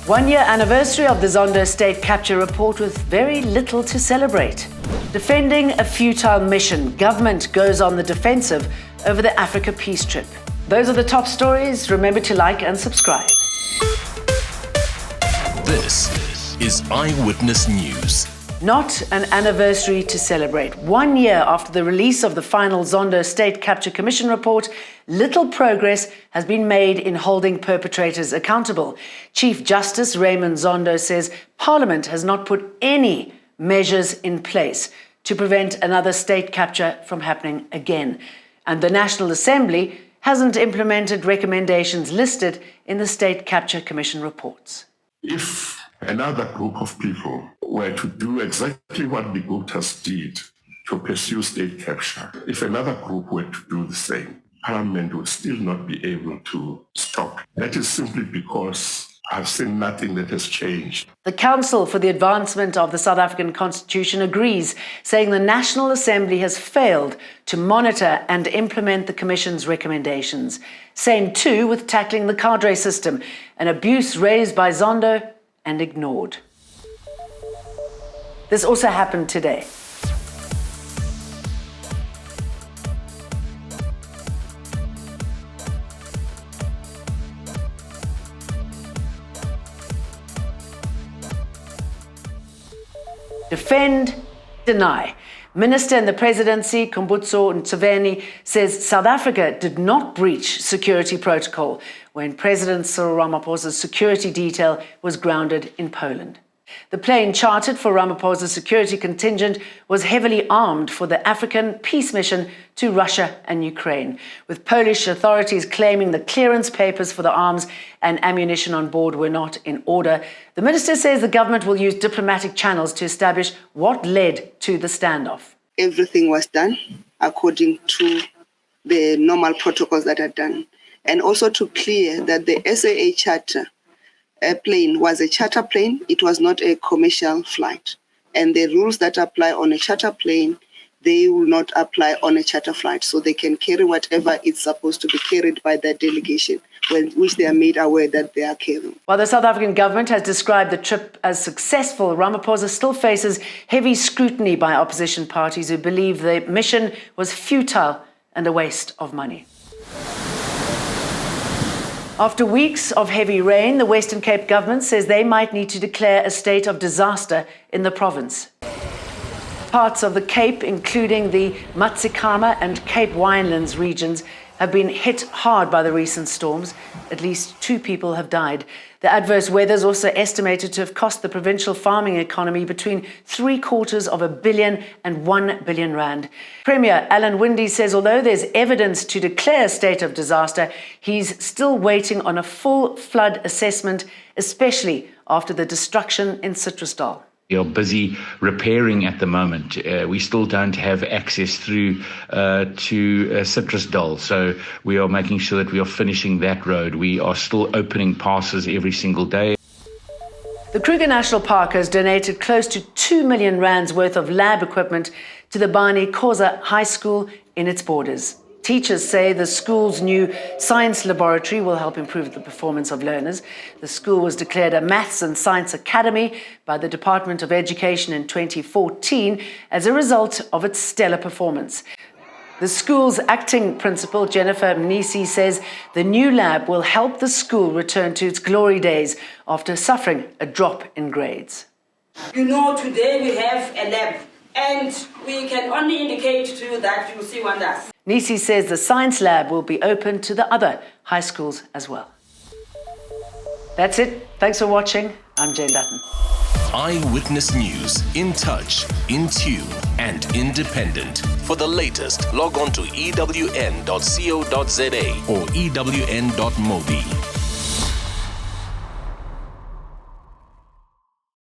1-year anniversary of the Zondo state capture report with very little to celebrate. Defending a futile mission, government goes on the defensive over the Africa peace trip. Those are the top stories. Remember to like and subscribe. This is Eyewitness News. Not an anniversary to celebrate. 1 year after the release of the final Zondo State Capture Commission report, little progress has been made in holding perpetrators accountable. Chief Justice Raymond Zondo says Parliament has not put any measures in place to prevent another state capture from happening again. And the National Assembly hasn't implemented recommendations listed in the State Capture Commission reports. If another group of people were to do exactly what the Guptas did to pursue state capture, if another group were to do the same, Parliament would still not be able to stop. That is simply because I've seen nothing that has changed. The Council for the Advancement of the South African Constitution agrees, saying the National Assembly has failed to monitor and implement the Commission's recommendations. Same too with tackling the cadre system, an abuse raised by Zondo and ignored. This also happened today. Defend, deny. Minister in the Presidency, Kumbutso Ntshavheni, says South Africa did not breach security protocol when President Cyril Ramaphosa's security detail was grounded in Poland. The plane chartered for Ramaphosa's security contingent was heavily armed for the African peace mission to Russia and Ukraine, with Polish authorities claiming the clearance papers for the arms and ammunition on board were not in order. The minister says the government will use diplomatic channels to establish what led to the standoff. Everything was done according to the normal protocols that are done, and also to clear that the SAA charter plane was a charter plane. It was not a commercial flight. And the rules that apply on a charter plane, they will not apply on a charter flight. So they can carry whatever it's supposed to be carried by their delegation, which they are made aware that they are carrying. While the South African government has described the trip as successful, Ramaphosa still faces heavy scrutiny by opposition parties who believe the mission was futile and a waste of money. After weeks of heavy rain, the Western Cape government says they might need to declare a state of disaster in the province. Parts of the Cape, including the Matsikama and Cape Winelands regions, have been hit hard by the recent storms. At least 2 people have died. The adverse weather is also estimated to have cost the provincial farming economy between R750 million and R1 billion. Premier Alan Windey says although there's evidence to declare a state of disaster, he's still waiting on a full flood assessment, especially after the destruction in Citrusdal. We are busy repairing at the moment. We still don't have access through to Citrusdal, so we are making sure that we are finishing that road. We are still opening passes every single day. The Kruger National Park has donated close to R2 million worth of lab equipment to the Bani Khoza High School in its borders. Teachers say the school's new science laboratory will help improve the performance of learners. The school was declared a Maths and Science Academy by the Department of Education in 2014 as a result of its stellar performance. The school's acting principal, Jennifer Mnisi, says the new lab will help the school return to its glory days after suffering a drop in grades. You know, today we have a lab, and we can only indicate to you that you will see wonders. Nisi says the science lab will be open to the other high schools as well. That's it. Thanks for watching. I'm Jane Dutton. Eyewitness News. In touch, in tune, and independent. For the latest, log on to ewn.co.za or ewn.mobi.